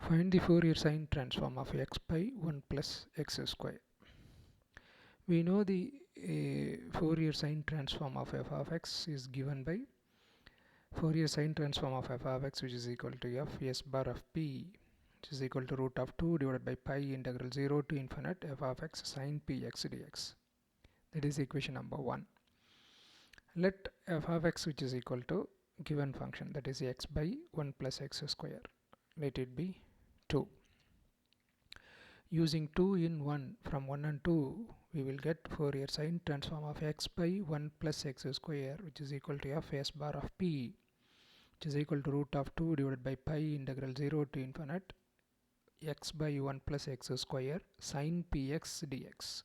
Find the Fourier sine transform of x by 1 plus x square. We know the Fourier sine transform of f of x is given by Fourier sine transform of f of x, which is equal to f s bar of p, which is equal to root of 2 divided by pi integral 0 to infinite f of x sine px dx. That is equation number 1. Let f of x, which is equal to given function, that is x by 1 plus x square, let it be 2. Using 2 in 1 from 1 and 2, we will get Fourier sine transform of x by 1 plus x square, which is equal to f s bar of p, which is equal to root of 2 divided by pi integral 0 to infinite x by 1 plus x square sine px dx.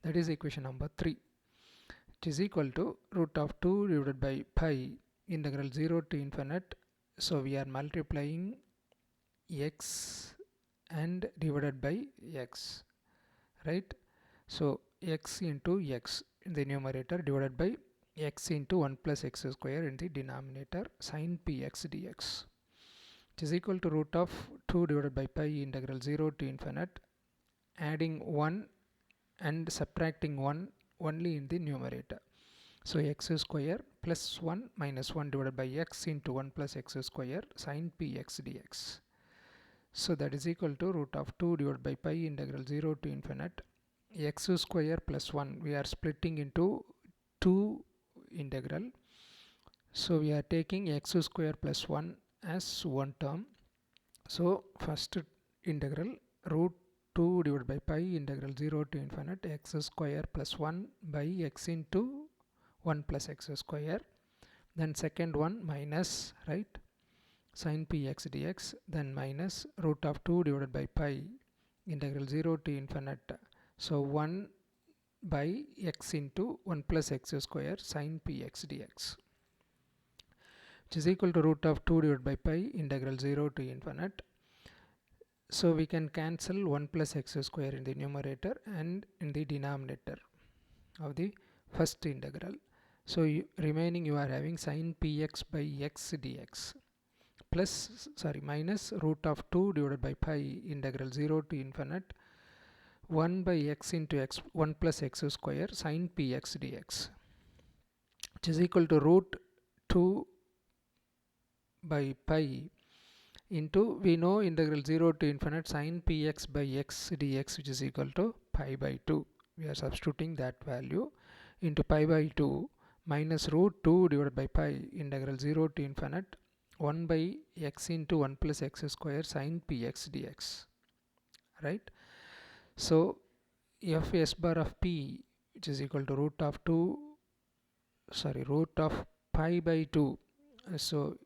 That is equation number 3, which is equal to root of 2 divided by pi integral 0 to infinite. So we are multiplying x and divided by x, right? So x into x in the numerator divided by x into 1 plus x square in the denominator sine px dx, which is equal to root of 2 divided by pi integral 0 to infinite, adding 1 and subtracting 1 only in the numerator. So x square plus 1 minus 1 divided by x into 1 plus x square sine px dx. So that is equal to root of 2 divided by pi integral 0 to infinite x square plus 1. We are splitting into 2 integral. So we are taking x square plus 1 as one term. So first integral root 2 divided by pi integral 0 to infinite x square plus 1 by x into 1 plus x square. Then second one minus, right, sine px dx, then minus root of 2 divided by pi integral 0 to infinite, so 1 by x into 1 plus x square sine px dx, which is equal to root of 2 divided by pi integral 0 to infinite. So we can cancel 1 plus x square in the numerator and in the denominator of the first integral. So remaining you are having sine px by x dx plus minus root of 2 divided by pi integral 0 to infinite 1 by x into x 1 plus x square sine px dx, which is equal to root 2 by pi into, we know integral 0 to infinite sine px by x dx, which is equal to pi by 2. We are substituting that value into pi by 2 minus root 2 divided by pi integral 0 to infinite 1 by x into 1 plus x square sine px dx, right? So f s bar of p, which is equal to root of pi by 2. So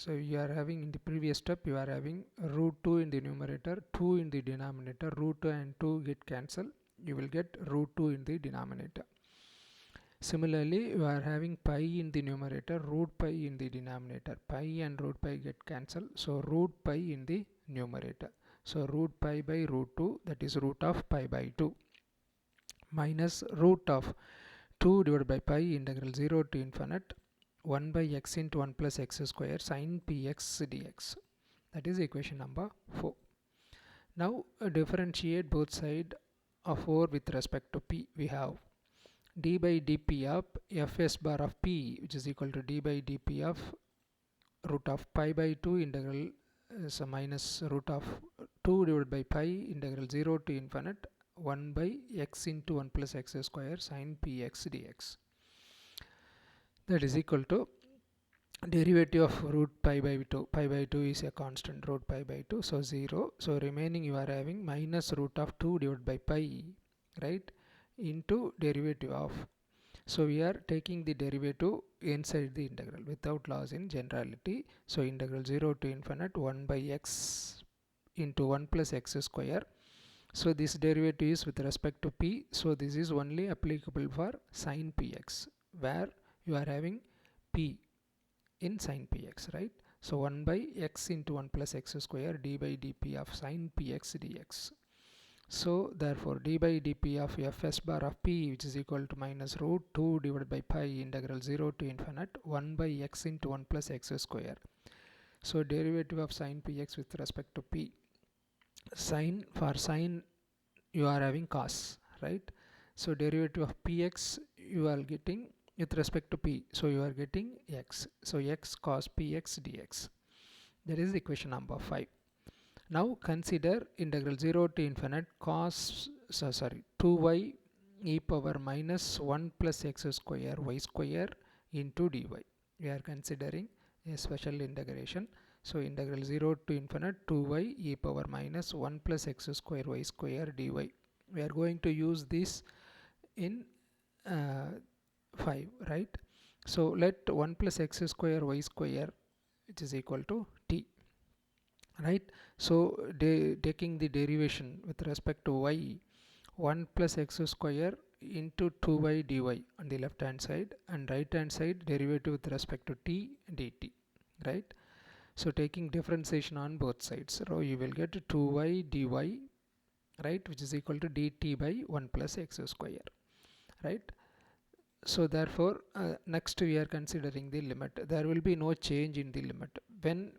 you are having in the previous step you are having root 2 in the numerator, 2 in the denominator, root 2 and 2 get cancelled, you will get root 2 in the denominator. Similarly, you are having pi in the numerator, root pi in the denominator, pi and root pi get cancelled, so root pi in the numerator. So root pi by root 2, that is root of pi by 2, minus root of 2 divided by pi integral 0 to infinite 1 by x into 1 plus x square sine px dx. That is equation number 4. Now differentiate both sides of 4 with respect to p. We have d by dp of fs bar of p, which is equal to d by dp of root of pi by 2 integral so minus root of 2 divided by pi integral 0 to infinite 1 by x into 1 plus x square sine px dx. That is equal to derivative of root pi by 2. Pi by 2 is a constant, root pi by 2, so 0. So remaining you are having minus root of 2 divided by pi, right, into derivative of. So we are taking the derivative inside the integral without loss in generality. So integral 0 to infinite 1 by x into 1 plus x square. So this derivative is with respect to p. So this is only applicable for sine px, where you are having p in sine px, right? So 1 by x into 1 plus x square d by dp of sine px dx. So therefore d by dp of fs bar of p, which is equal to minus root 2 divided by pi integral 0 to infinite 1 by x into 1 plus x square So derivative of sine px with respect to p. For sine you are having cos, right? So derivative of px you are getting with respect to p, so you are getting x, so x cos px dx. That is equation number 5. Now consider integral 0 to infinite cos 2y e power minus 1 plus x square y square into dy. We are considering a special integration. So integral 0 to infinite 2y e power minus 1 plus x square y square dy. We are going to use this in 5, right? So let 1 plus x square y square, which is equal to t, right? So taking the derivation with respect to y, 1 plus x square into 2y dy on the left hand side, and right hand side derivative with respect to t dt, right? So taking differentiation on both sides, so you will get 2y dy, right, which is equal to dt by 1 plus x square, right? So therefore next we are considering the limit. There will be no change in the limit when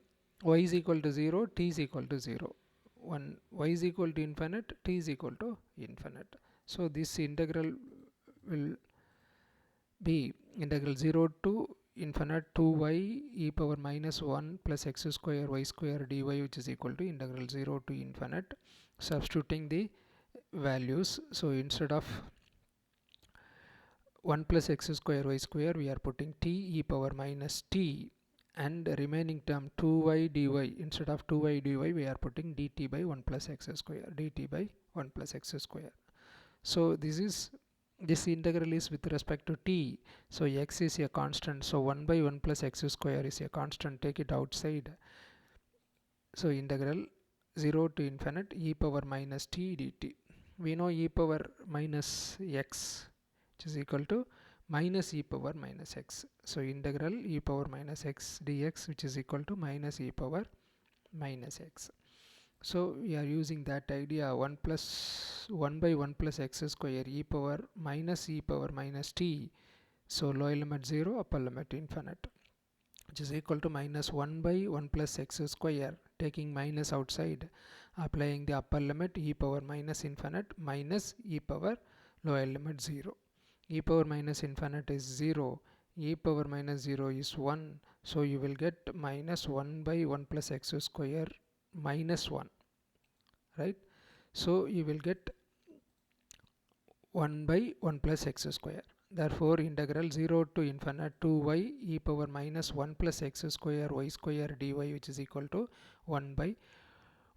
y is equal to 0, t is equal to 0. When y is equal to infinite, t is equal to infinite. So this integral will be integral 0 to infinite 2y e power minus 1 plus x square y square dy, which is equal to integral 0 to infinite, substituting the values. So instead of 1 plus x square y square, we are putting t e power minus t, and the remaining term 2y dy, instead of 2y dy we are putting dt by 1 plus x square, dt by 1 plus x square. So this integral is with respect to t, so x is a constant, so 1 by 1 plus x square is a constant, take it outside. So integral 0 to infinite e power minus t dt. We know e power minus x, which is equal to minus e power minus x. So integral e power minus x dx, which is equal to minus e power minus x. So we are using that idea, 1 by 1 plus x square e power minus t. So lower limit 0, upper limit infinite, which is equal to minus 1 by 1 plus x square, taking minus outside, applying the upper limit e power minus infinite minus e power lower limit 0. E power minus infinite is 0, e power minus 0 is 1, so you will get minus 1 by 1 plus x square minus 1, right? So you will get 1 by 1 plus x square. Therefore integral 0 to infinite 2y e power minus 1 plus x square y square dy, which is equal to 1 by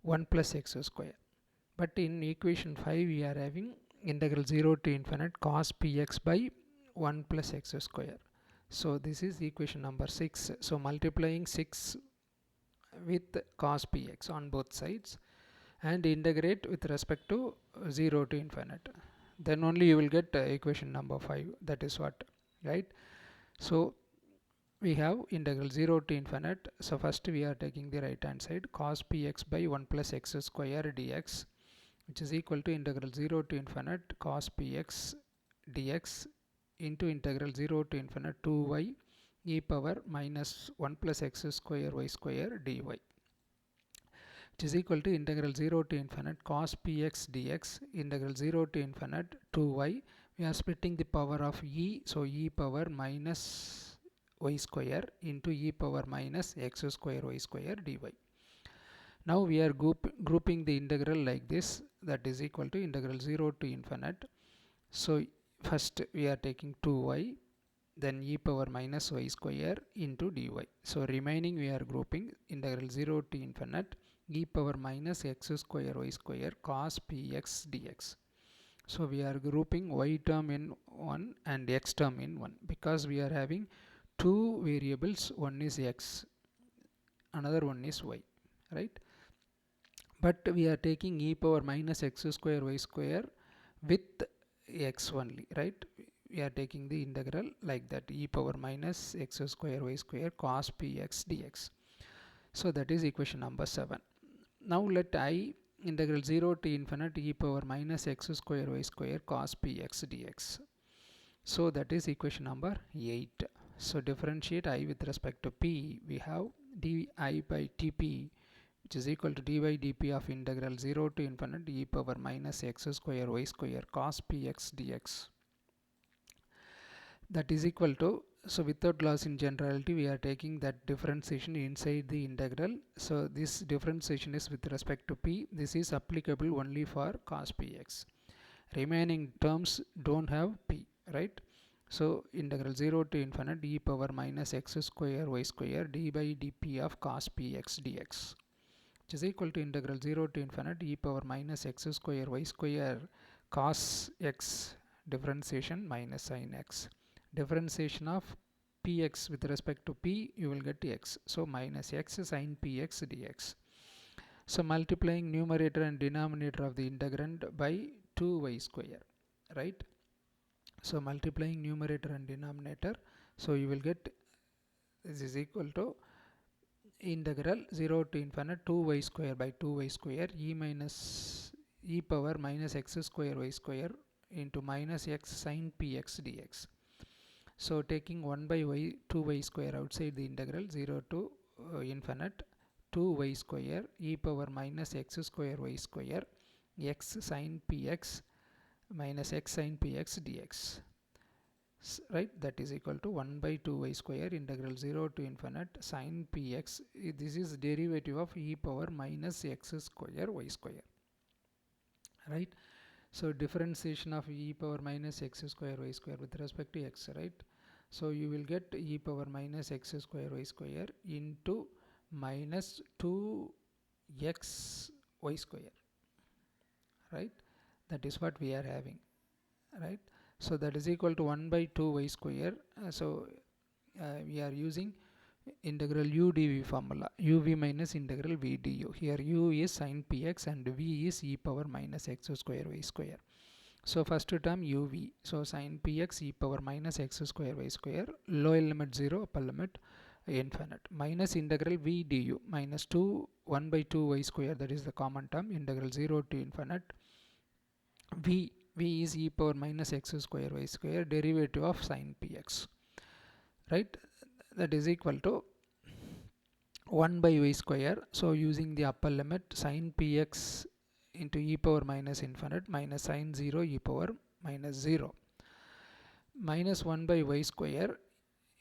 1 plus x square. But in equation 5 we are having integral 0 to infinite cos px by 1 plus x square. So this is equation number 6. So multiplying 6 with cos px on both sides and integrate with respect to 0 to infinite, then only you will get equation number 5. That is what, right? So we have integral 0 to infinite. So first we are taking the right hand side, cos px by 1 plus x square dx, which is equal to integral 0 to infinite cos px dx into integral 0 to infinite 2y e power minus 1 plus x square y square dy, which is equal to integral 0 to infinite cos px dx, integral 0 to infinite 2y. We are splitting the power of e, so e power minus y square into e power minus x square y square dy. Now we are grouping the integral like this, that is equal to integral 0 to infinite. So first we are taking 2y, then e power minus y square into dy. So remaining we are grouping integral 0 to infinite e power minus x square y square cos px dx. So we are grouping y term in 1 and x term in 1, because we are having two variables, one is x, another one is y, right? But we are taking e power minus x square y square with x only, right? We are taking the integral like that, e power minus x square y square cos px dx. So that is equation number 7. Now let I integral 0 to infinite e power minus x square y square cos px dx. So that is equation number 8. So differentiate I with respect to p, we have di by dp, which is equal to dy dp of integral 0 to infinite e power minus x square y square cos px dx. That is equal to, so without loss in generality, we are taking that differentiation inside the integral. So this differentiation is with respect to p. This is applicable only for cos px. Remaining terms don't have p, right? So integral 0 to infinite e power minus x square y square d by dp of cos px dx, which is equal to integral 0 to infinite e power minus x square y square cos x differentiation minus sin x. Differentiation of px with respect to p, you will get x. So minus x sin px dx. So multiplying numerator and denominator of the integrand by 2y square, right? So multiplying numerator and denominator, so you will get this is equal to integral 0 to infinite 2y square by 2y square e power minus x square y square into minus x sin px dx. So taking 1 by y 2y square outside the integral 0 to infinite 2y square e power minus x square y square x sin px minus x sin px dx, right? That is equal to 1 by 2y square integral 0 to infinite sin px. This is derivative of e power minus x square y square, right? So differentiation of e power minus x square y square with respect to x, right? So you will get e power minus x square y square into minus 2x y square, right? That is what we are having, right? So that is equal to 1 by 2y square. We are using integral u dv formula, uv minus integral v du. Here u is sin px and v is e power minus x square y square. So first term uv, so sin px e power minus x square y square, lower limit 0, upper limit infinite, minus integral v du minus 1 by 2y square, that is the common term, integral 0 to infinite v is e power minus x square y square, derivative of sin px, right? That is equal to 1 by y square. So using the upper limit, sin px into e power minus infinite minus sin 0 e power minus 0 minus 1 by y square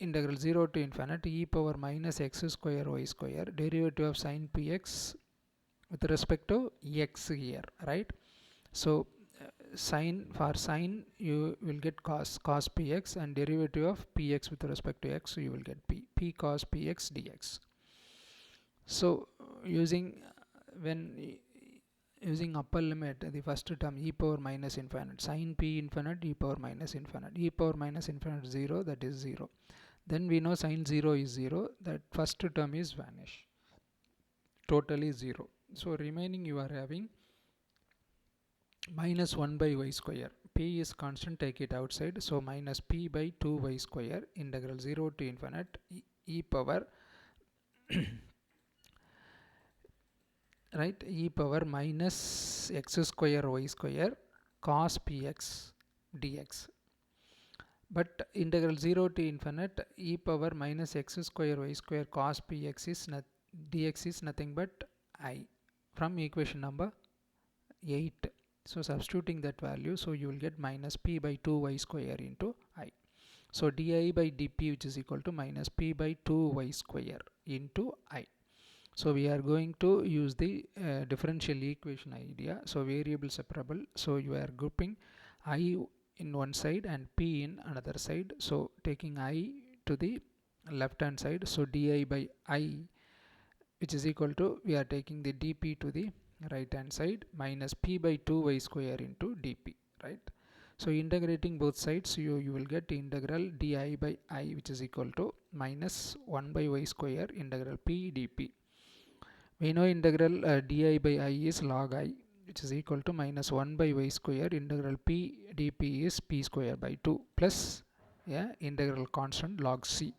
integral 0 to infinite e power minus x square y square, derivative of sin px with respect to x here, right? So for sine you will get cos px, and derivative of px with respect to x, so you will get p cos px dx. So using upper limit, the first term e power minus infinite sin p infinite e power minus infinite 0, that is 0. Then we know sin 0 is 0, that first term is vanish, totally 0. So remaining you are having minus 1 by y square. P is constant, take it outside, so minus p by 2y square integral 0 to infinite e power right, e power minus x square y square cos px dx. But integral 0 to infinite e power minus x square y square cos px is dx is nothing but I, from equation number 8. So substituting that value, so you will get minus p by 2y square into I. So di by dp, which is equal to minus p by 2y square into I. So we are going to use the differential equation idea. So variable separable, so you are grouping I in one side and p in another side. So taking I to the left hand side, so di by I, which is equal to, we are taking the dp to the right hand side, minus p by 2y square into dp, right? So integrating both sides, you will get integral di by I, which is equal to minus 1 by y square integral p dp. We know integral di by I is log I, which is equal to minus 1 by y square integral p dp is p square by 2 plus integral constant log c.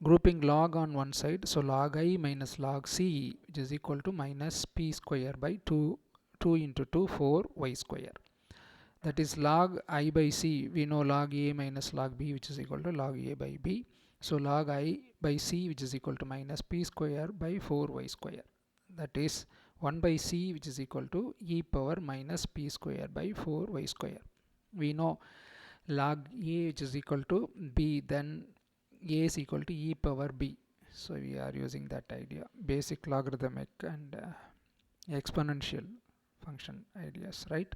Grouping log on one side, so log I minus log c, which is equal to minus p square by 2 into 2, 4 y square. That is log I by c, we know log a minus log b, which is equal to log a by b. So log I by c, which is equal to minus p square by 4y square. That is 1 by c, which is equal to e power minus p square by 4y square. We know log a, which is equal to b, then a is equal to e power b. So we are using that idea, basic logarithmic and exponential function ideas, right?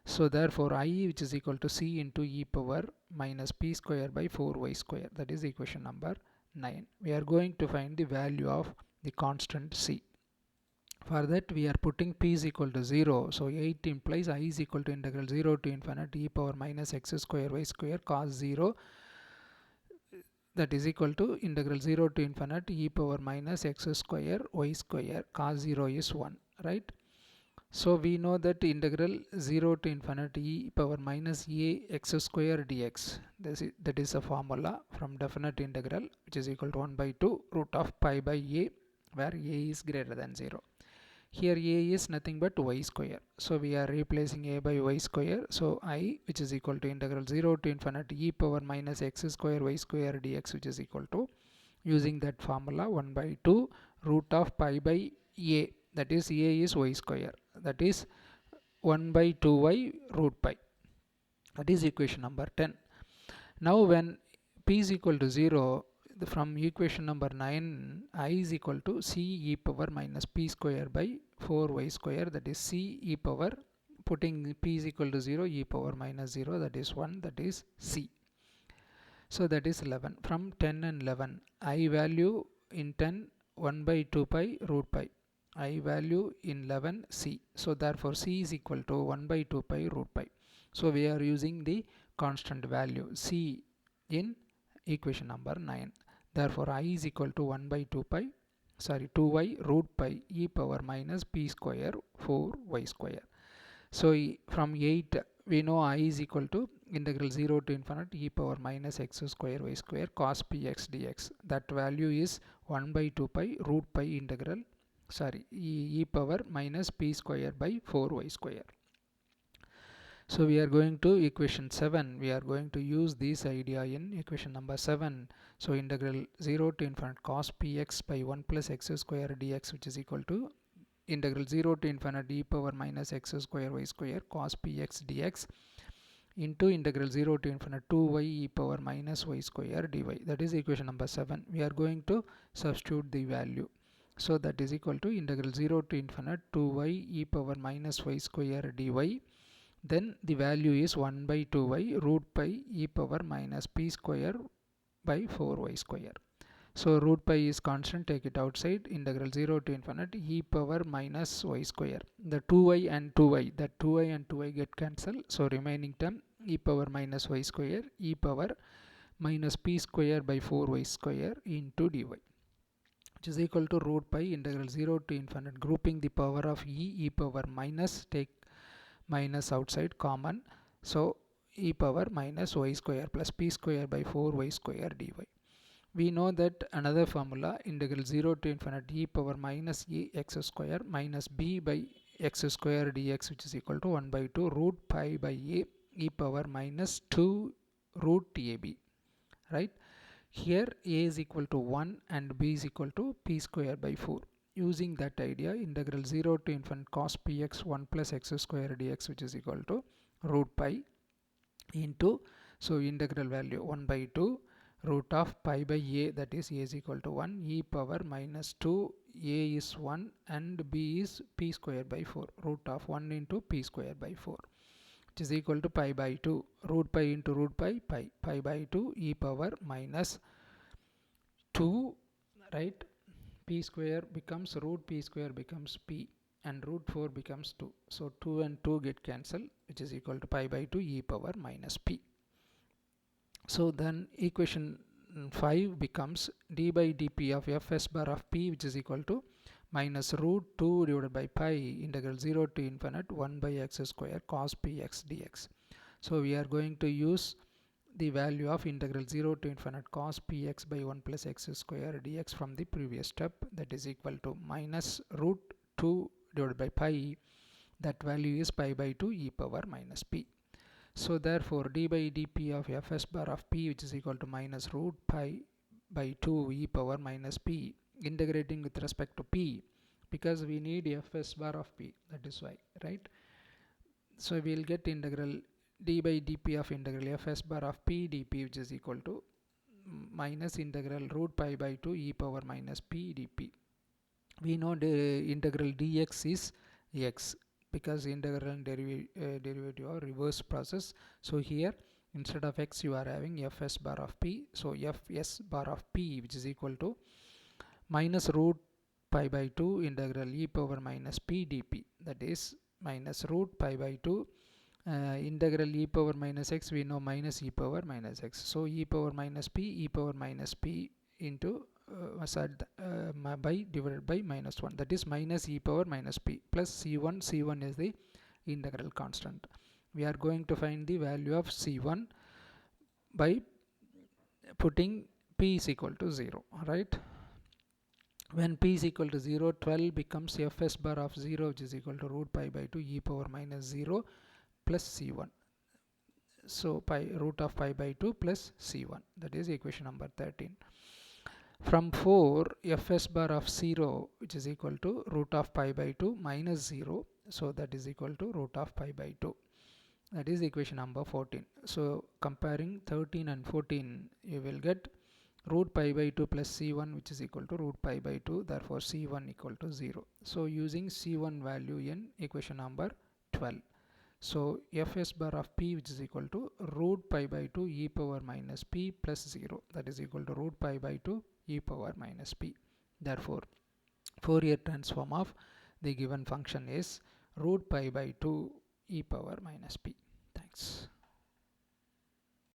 So therefore I, which is equal to c into e power minus p square by 4y square, that is equation number 9. We are going to find the value of the constant c. For that we are putting p is equal to 0. So 8 implies I is equal to integral 0 to infinity e power minus x square y square cos 0, that is equal to integral 0 to infinity e power minus x square y square cos 0 is 1, right? So we know that integral 0 to infinity e power minus a x square dx, that is a formula from definite integral, which is equal to 1 by 2 root of pi by a, where a is greater than 0. Here a is nothing but y square, so we are replacing a by y square. So I, which is equal to integral 0 to infinity e power minus x square y square dx, which is equal to, using that formula, 1 by 2 root of pi by a, that is a is y square, that is 1 by 2y root pi. That is equation number 10. Now when p is equal to 0, from equation number 9, I is equal to c e power minus p square by 4y square, that is c e power, putting p is equal to 0, e power minus 0, that is 1, that is c. So that is 11. From 10 and 11, I value in 10 1 by 2 pi root pi. I value in 11 c. So therefore c is equal to 1 by 2 pi root pi. So we are using the constant value c in equation number 9. Therefore I is equal to 1 by 2y root pi e power minus p square 4y square. So from 8 we know I is equal to integral 0 to infinity e power minus x square y square cos px dx. That value is 1 by 2 pi root pi integral e power minus p square by 4y square. So we are going to equation 7. We are going to use this idea in equation number 7. So integral 0 to infinite cos px by 1 plus x square dx, which is equal to integral 0 to infinity e power minus x square y square cos px dx into integral 0 to infinite 2y e power minus y square dy. That is equation number 7. We are going to substitute the value. So that is equal to integral 0 to infinite 2y e power minus y square dy. Then the value is 1 by 2y root pi e power minus p square by 4y square. So root pi is constant, take it outside, integral 0 to infinity e power minus y square. The 2y and 2y, that 2y and 2y get cancelled. So remaining term e power minus y square e power minus p square by 4y square into dy, which is equal to root pi integral 0 to infinite, grouping the power of e power minus, take minus outside common, so e power minus y square plus p square by 4y square dy. We know that another formula, integral 0 to infinity e power minus a x square minus b by x square dx, which is equal to 1 by 2 root pi by a e power minus 2 root ab, right? Here a is equal to 1 and b is equal to p square by 4. Using that idea, integral 0 to infinite cos px 1 plus x square dx, which is equal to root pi into, so integral value 1 by 2 root of pi by a, that is a is equal to 1 e power minus 2, a is 1 and b is p square by 4, root of 1 into p square by 4, which is equal to pi by 2, root pi into root pi, pi by 2 e power minus 2, right? P square becomes root p square becomes p and root 4 becomes 2. So 2 and 2 get cancelled, which is equal to pi by 2 e power minus p. So then equation 5 becomes d by dp of fs bar of p, which is equal to minus root 2 divided by pi integral 0 to infinite 1 by x square cos px dx. So we are going to use the value of integral 0 to infinite cos px by 1 plus x square dx from the previous step, that is equal to minus root 2 divided by pi, that value is pi by 2 e power minus p. So therefore d by dp of fs bar of p, which is equal to minus root pi by 2 e power minus p, integrating with respect to p, because we need fs bar of p, that is why, right? So we will get integral d by dp of integral fs bar of p dp, which is equal to minus integral root pi by 2 e power minus p dp. We know the integral dx is x, because integral and derivative are reverse process. So here instead of x you are having fs bar of p, so fs bar of p, which is equal to minus root pi by 2 integral e power minus p dp, that is minus root pi by 2 integral e power minus x, we know minus e power minus x, so e power minus p into by divided by minus 1, that is minus e power minus p plus c1. C1 is the integral constant. We are going to find the value of c1 by putting p is equal to 0, right? When p is equal to 0, 12 becomes fs bar of 0, which is equal to root pi by 2 e power minus 0 plus c1. So root of pi by 2 plus c1, that is equation number 13. From 4, fs bar of 0, which is equal to root of pi by 2 minus 0, so that is equal to root of pi by 2, that is equation number 14. So comparing 13 and 14, you will get root pi by 2 plus c1, which is equal to root pi by 2, therefore c1 equal to 0. So using c1 value in equation number 12, so fs bar of p, which is equal to root pi by 2 e power minus p plus 0, that is equal to root pi by 2 e power minus p. Therefore Fourier transform of the given function is root pi by 2 e power minus p. Thanks.